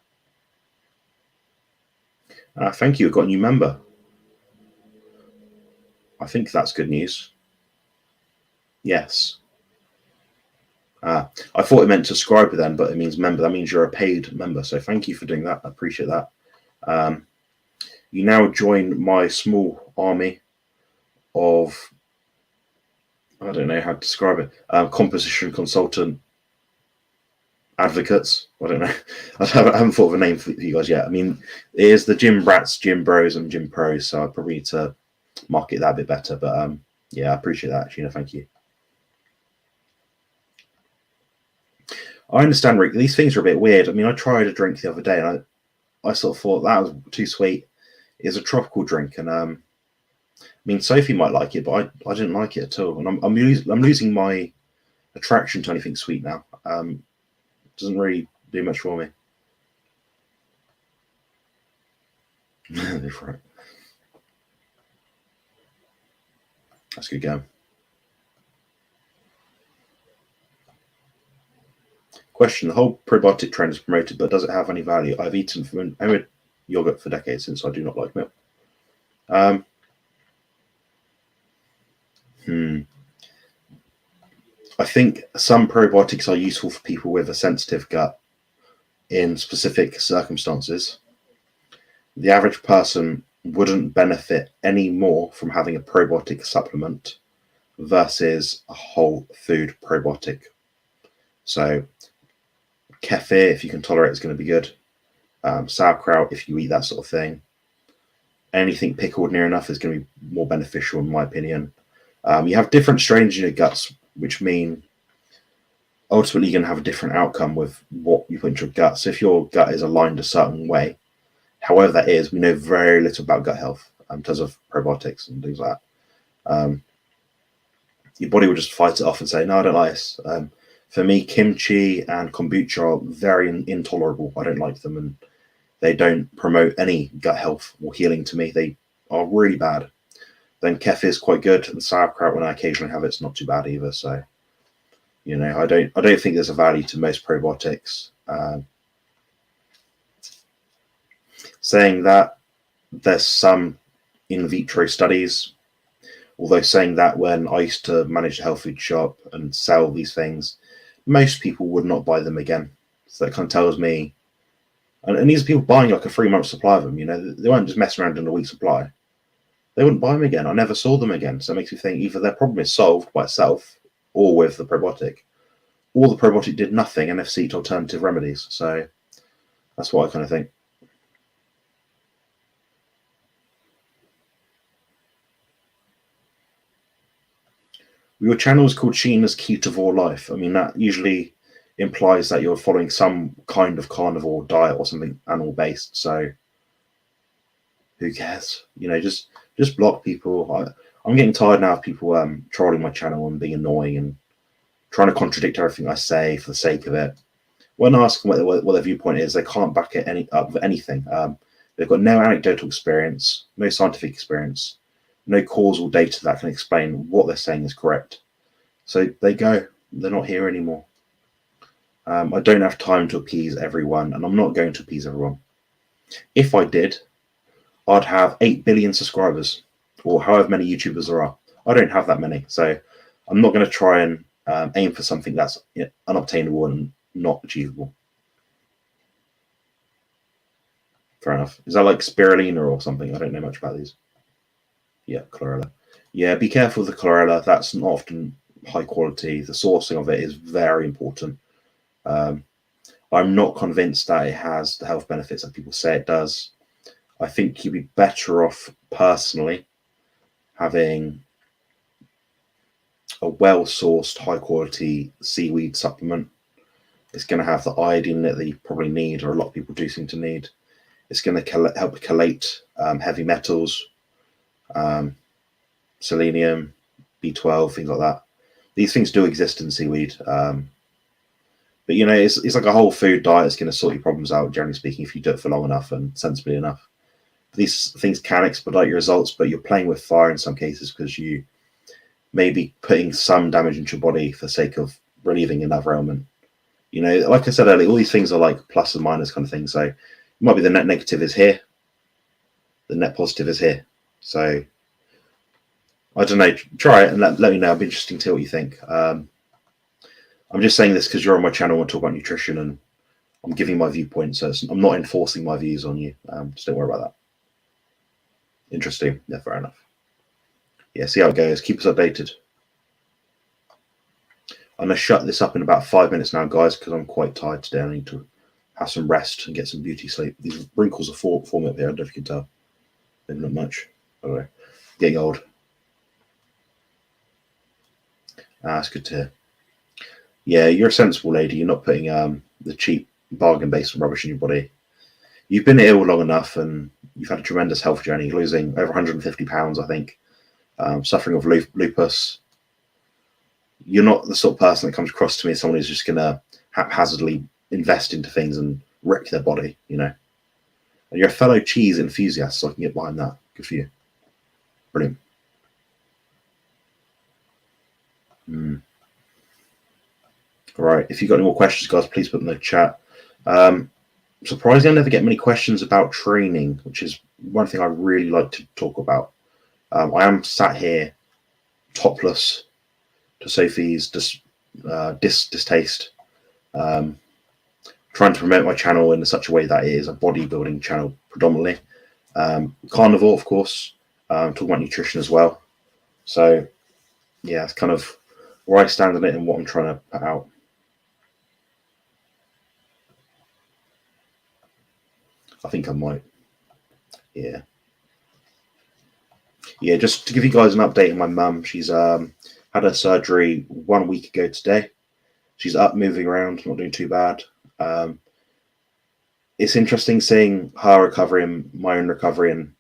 Thank you. I've got a new member. I think that's good news. Yes. I thought it meant subscriber then, but it means member. That means you're a paid member. So thank you for doing that. I appreciate that. You now join my small army of, I don't know how to describe it, composition consultant advocates. I don't know. I haven't thought of a name for you guys yet. I mean, it is the gym brats, gym bros, and gym pros. So I probably need to market that a bit better. But yeah, I appreciate that, Sheena. Thank you. I understand, Rick. These things are a bit weird. I mean, I tried a drink the other day, and I sort of thought that was too sweet. It's a tropical drink, and I mean, Sophie might like it, but I didn't like it at all. And I'm losing my attraction to anything sweet now. Doesn't really do much for me. Right. That's a good game. Question: the whole probiotic trend is promoted, but does it have any value? I've eaten homemade yogurt for decades since I do not like milk. I think some probiotics are useful for people with a sensitive gut in specific circumstances. The average person wouldn't benefit any more from having a probiotic supplement versus a whole food probiotic. So kefir, if you can tolerate, is going to be good. Sauerkraut, if you eat that sort of thing. Anything pickled near enough is going to be more beneficial, in my opinion. You have different strains in your guts, which mean ultimately you're going to have a different outcome with what you put into your gut. So if your gut is aligned a certain way, however that is, we know very little about gut health in terms of probiotics and things like that. Your body will just fight it off and say, no, I don't like this. For me, kimchi and kombucha are very intolerable. I don't like them, and they don't promote any gut health or healing to me. They are really bad. Then kefir is quite good, and sauerkraut, when I occasionally have it, it's not too bad either. So, I don't think there's a value to most probiotics. Saying that, there's some in vitro studies. Although saying that, when I used to manage a health food shop and sell these things, most people would not buy them again. So that kind of tells me, and these are people buying like a 3-month supply of them. They weren't just messing around in a week's supply. They wouldn't buy them again. I never saw them again. So it makes me think either their problem is solved by itself or with the probiotic, or the probiotic did nothing and they've sought alternative remedies. So that's what I kind of think. Your channel is called Sheena's Carnivore Life. I mean, that usually implies that you're following some kind of carnivore diet or something animal-based. So who cares? Just block people. I'm getting tired now of people trolling my channel and being annoying and trying to contradict everything I say for the sake of it. When I ask them what their viewpoint is, they can't back it up with anything. They've got no anecdotal experience, no scientific experience, no causal data that can explain what they're saying is correct. So they're not here anymore. I don't have time to appease everyone, and I'm not going to appease everyone. If I did, I'd have 8 billion subscribers, or however many YouTubers there are. I don't have that many, so I'm not going to try and aim for something that's unobtainable and not achievable. Fair enough. Is that like spirulina or something? I don't know much about these. Yeah, chlorella. Yeah, be careful with the chlorella. That's not often high quality. The sourcing of it is very important. I'm not convinced that it has the health benefits that people say it does. I think you'd be better off personally having a well-sourced, high-quality seaweed supplement. It's going to have the iodine that you probably need, or a lot of people do seem to need. It's going to help collate heavy metals, selenium, B12, things like that. These things do exist in seaweed. But it's like a whole food diet. It's going to sort your problems out, generally speaking, if you do it for long enough and sensibly enough. These things can expedite your results, but you're playing with fire in some cases because you may be putting some damage into your body for the sake of relieving another ailment. Like I said earlier, all these things are like plus and minus kind of things. So it might be the net negative is here, the net positive is here. So I don't know. Try it and let me know. It'll be interesting to hear what you think. I'm just saying this because you're on my channel and talk about nutrition, and I'm giving my viewpoint. So I'm not enforcing my views on you. Just don't worry about that. Interesting. Yeah, fair enough. Yeah, see how it goes. Keep us updated. I'm going to shut this up in about 5 minutes now, guys, because I'm quite tired today. I need to have some rest and get some beauty sleep. These wrinkles are forming up here. I don't know if you can tell. Maybe not much. I don't know. Getting old. That's good to hear. Yeah, you're a sensible lady. You're not putting the cheap bargain-based rubbish in your body. You've been ill long enough, and you've had a tremendous health journey, losing over 150 pounds, I think, suffering of lupus. You're not the sort of person that comes across to me as someone who's just going to haphazardly invest into things and wreck their body, And you're a fellow cheese enthusiast, so I can get behind that. Good for you. Brilliant. All right. If you've got any more questions, guys, please put them in the chat. Surprisingly, I never get many questions about training, which is one thing I really like to talk about. I am sat here topless to Sophie's distaste, trying to promote my channel in such a way that it is a bodybuilding channel predominantly. Carnivore, of course, talking about nutrition as well. So, yeah, it's kind of where I stand on it and what I'm trying to put out. I think I might. Yeah. Yeah, just to give you guys an update on my mum, she's had her surgery 1 week ago today. She's up, moving around, not doing too bad. It's interesting seeing her recovery and my own recovery, and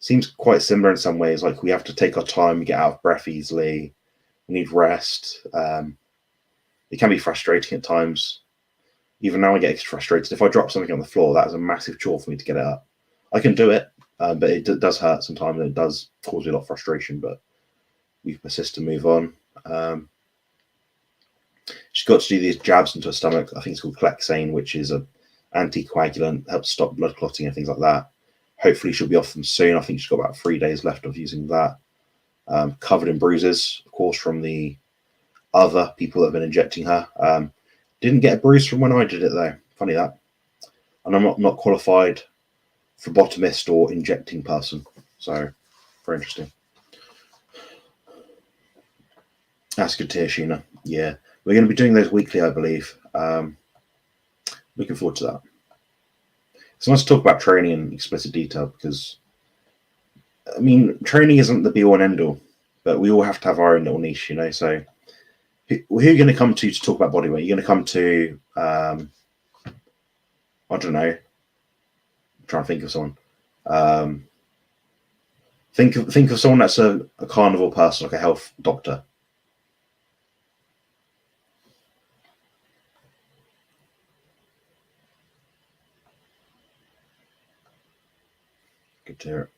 seems quite similar in some ways. Like, we have to take our time, we get out of breath easily, we need rest. It can be frustrating at times. Even now I get frustrated. If I drop something on the floor, that is a massive chore for me to get it up. I can do it, but it does hurt sometimes, and it does cause me a lot of frustration, but we persist and move on. She's got to do these jabs into her stomach. I think it's called Clexane, which is an anticoagulant, helps stop blood clotting and things like that. Hopefully she'll be off them soon. I think she's got about 3 days left of using that. Covered in bruises, of course, from the other people that have been injecting her. Didn't get a bruise from when I did it though. Funny that. And I'm not qualified phlebotomist or injecting person. So very interesting. That's good to hear, Sheena. Yeah, we're going to be doing those weekly, I believe. Looking forward to that. It's nice to talk about training in explicit detail because, I mean, training isn't the be all and end all, but we all have to have our own little niche, you know. So, who are you going to come to talk about bodyweight? You're going to come to, I don't know. I'm trying to think of someone. Think of someone that's a carnivore person, like a health doctor. Good to hear it.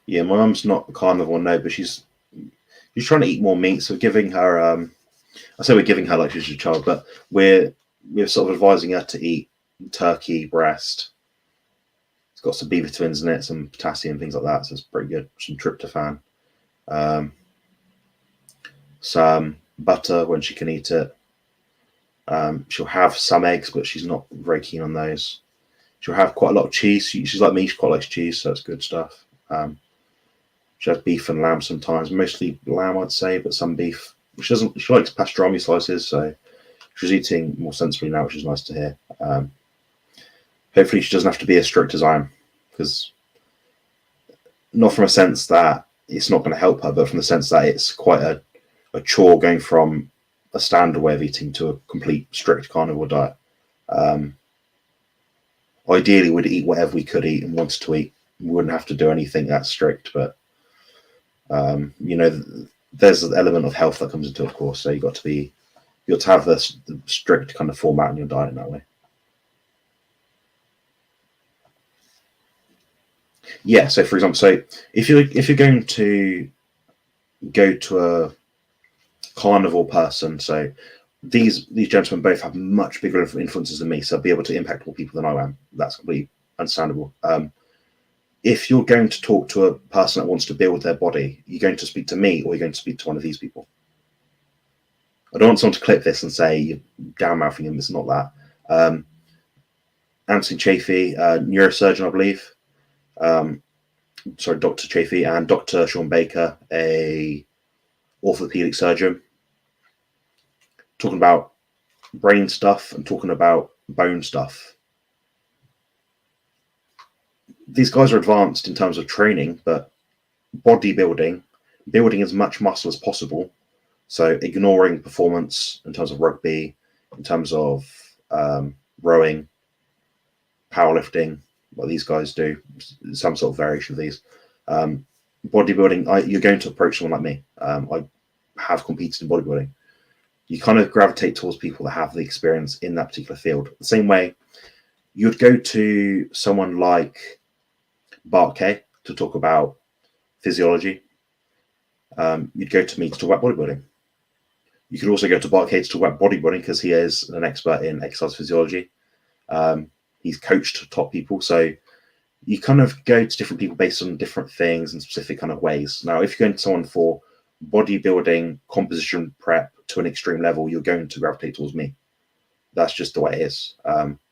Yeah, my mum's not a carnivore, no, but she's trying to eat more meat. So giving her, I say we're giving her like she's a child, but we're sort of advising her to eat turkey breast. It's got some B vitamins in it, some potassium, things like that. So it's pretty good. Some tryptophan, some butter when she can eat it. She'll have some eggs, but she's not very keen on those. She'll have quite a lot of cheese. She's like me. She quite likes cheese, so it's good stuff. She has beef and lamb sometimes, mostly lamb, I'd say, but some beef. She doesn't. She likes pastrami slices, so she's eating more sensibly now, which is nice to hear. Hopefully, she doesn't have to be as strict as I am, because not from a sense that it's not going to help her, but from the sense that it's quite a chore going from a standard way of eating to a complete strict carnivore diet. Ideally, we'd eat whatever we could eat and wanted to eat. We wouldn't have to do anything that strict, but you know, there's an element of health that comes into it, of course. So you got to have the strict kind of format in your diet in that way. Yeah. So for example, so if you're going to go to a carnivore person, so these gentlemen both have much bigger influences than me, so I'll be able to impact more people than I am. That's completely understandable. If you're going to talk to a person that wants to build their body, you're going to speak to me or you're going to speak to one of these people. I don't want someone to clip this and say you're down mouthing him. It's not that. Anthony Chafee, neurosurgeon, I believe. Sorry, Dr. Chafee, and Dr. Sean Baker, a orthopedic surgeon, talking about brain stuff and talking about bone stuff. These guys are advanced in terms of training, but bodybuilding, building as much muscle as possible. So ignoring performance in terms of rugby, in terms of rowing, powerlifting, what these guys do, some sort of variation of these. Bodybuilding, you're going to approach someone like me. I have competed in bodybuilding. You kind of gravitate towards people that have the experience in that particular field. The same way you'd go to someone like Bart Kay to talk about physiology. You'd go to me to talk about bodybuilding. You could also go to Bart Kay to talk about bodybuilding because he is an expert in exercise physiology. He's coached top people. So you kind of go to different people based on different things and specific kind of ways. Now, if you're going to someone for bodybuilding composition prep to an extreme level, you're going to gravitate towards me. That's just the way it is.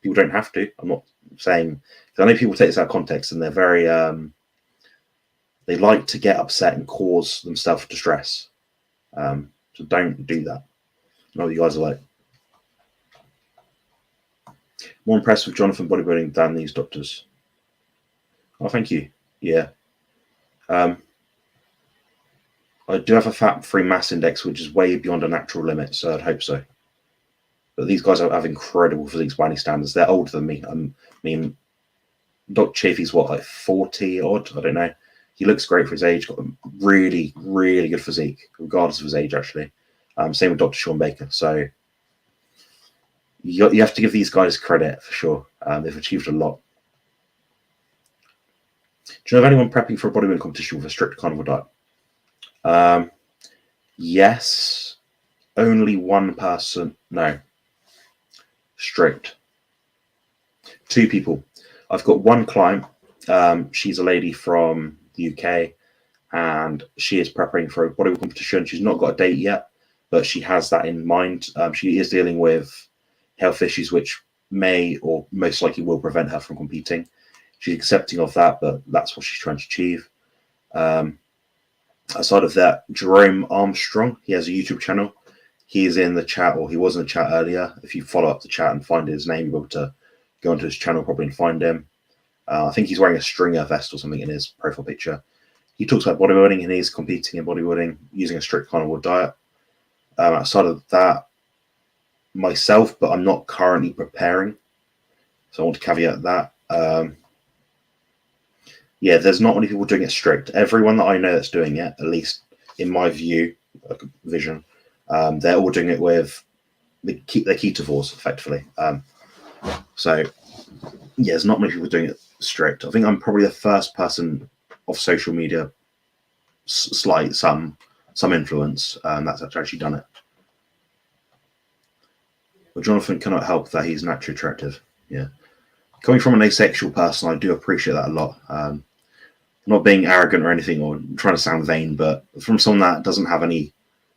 People don't have to. I'm not saying, because I know people take this out of context and they're very, they like to get upset and cause themselves distress. So don't do that. I know what you guys are like. More impressed with Jonathan bodybuilding than these doctors. Oh, thank you. Yeah. I do have a fat-free mass index, which is way beyond a natural limit, so I'd hope so. But these guys have incredible physiques by any standards. They're older than me. I mean, Dr. Chafee's what, like 40 odd? I don't know. He looks great for his age. Got a really, really good physique, regardless of his age, actually. Same with Dr. Sean Baker. So you have to give these guys credit for sure. They've achieved a lot. Do you know of anyone prepping for a bodybuilding competition with a strict carnivore diet? Yes. Only one person. No. Strict. Two people. I've got one client. She's a lady from the UK, and she is preparing for a bodybuilding competition. She's not got a date yet, but she has that in mind. She is dealing with health issues which may or most likely will prevent her from competing. She's accepting of that, but that's what she's trying to achieve. Aside of that, Jerome Armstrong, he has a YouTube channel. He is in the chat, or he was in the chat earlier. If you follow up the chat and find his name, you'll be able to go onto his channel probably and find him. I think he's wearing a stringer vest or something in his profile picture. He talks about bodybuilding, and he's competing in bodybuilding using a strict carnivore diet. Outside of that, myself, but I'm not currently preparing, so I want to caveat that. Yeah, there's not many people doing it strict. Everyone that I know that's doing it, at least in my vision, they're all doing it with their ketovores, effectively. So, yeah, there's not many people doing it strict. I think I'm probably the first person off social media, some influence, that's actually done it. But Jonathan cannot help that he's naturally attractive. Yeah. Coming from an asexual person, I do appreciate that a lot. Not being arrogant or anything or trying to sound vain, but from someone that doesn't have any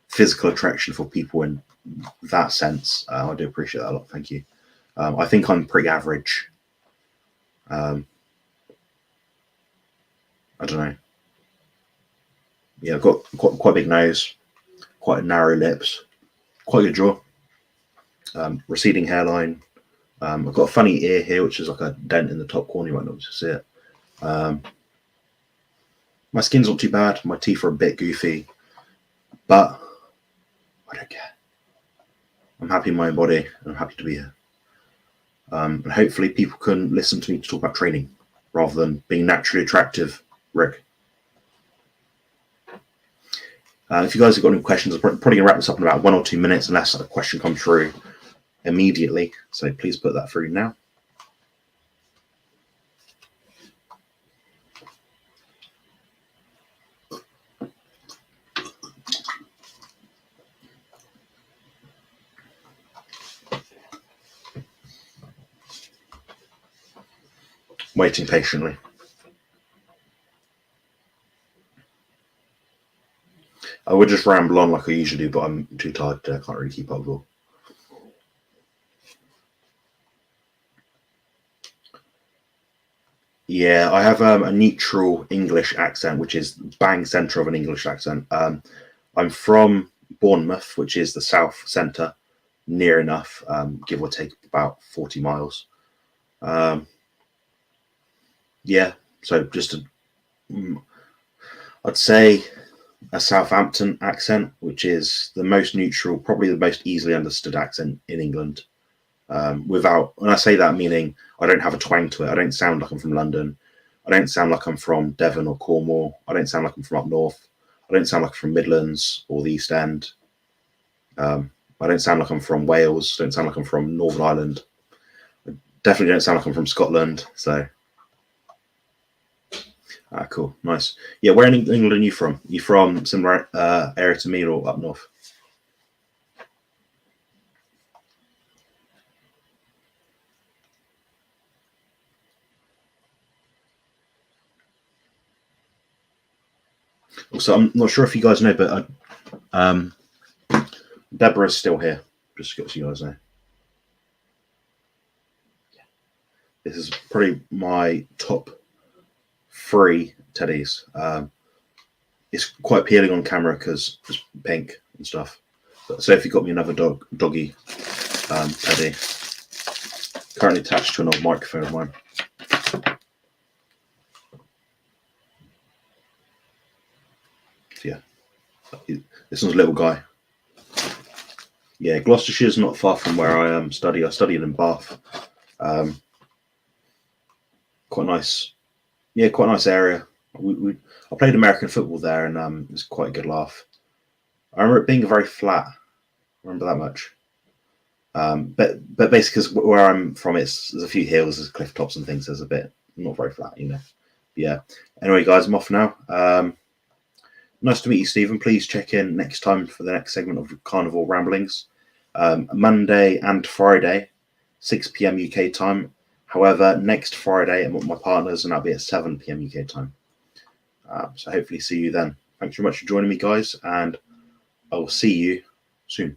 physical attraction for people in that sense, I do appreciate that a lot. Thank you. I think I'm pretty average. I don't know. Yeah, I've got quite a big nose, quite narrow lips, quite a good jaw, receding hairline. I've got a funny ear here, which is like a dent in the top corner. You might not be able to see it. My skin's not too bad. My teeth are a bit goofy, but I don't care. I'm happy in my own body, and I'm happy to be here. And hopefully people can listen to me to talk about training rather than being naturally attractive, Rick. If you guys have got any questions, I'm probably going to wrap this up in about 1 or 2 minutes unless a question comes through immediately. So please put that through now. Waiting patiently. I would just ramble on like I usually do, but I'm too tired today. I can't really keep up with all. Yeah, I have a neutral English accent, which is bang centre of an English accent. I'm from Bournemouth, which is the south centre, near enough, give or take about 40 miles. Yeah, so just I'd say a Southampton accent, which is the most neutral, probably the most easily understood accent in England. Without, when I say that, meaning I don't have a twang to it. I don't sound like I'm from London. I don't sound like I'm from Devon or Cornwall. I don't sound like I'm from up north. I don't sound like I'm from Midlands or the East End. I don't sound like I'm from Wales. I don't sound like I'm from Northern Ireland. I definitely don't sound like I'm from Scotland. So, cool, nice. Yeah, where in England are you from? You from similar area to me or up north? Also, I'm not sure if you guys know, but Deborah's still here, just so you guys know. This is probably my top 3 teddies. It's quite appealing on camera because it's pink and stuff. But Sophie got me another doggy teddy, currently attached to an old microphone of mine. Yeah, this one's a little guy. Yeah, Gloucestershire's not far from where I study. I studied in Bath. Quite nice. Yeah, quite a nice area. I played American football there, and it was quite a good laugh. I remember it being very flat. I remember that much. But basically, because where I'm from, there's a few hills, there's cliff tops and things. There's a bit not very flat, you know. But yeah. Anyway, guys, I'm off now. Nice to meet you, Stephen. Please check in next time for the next segment of Carnivore Ramblings. Monday and Friday, 6 p.m. UK time. However, next Friday I'm with my partners, and I'll be at 7 p.m. UK time. So hopefully see you then. Thanks very much for joining me, guys, and I will see you soon.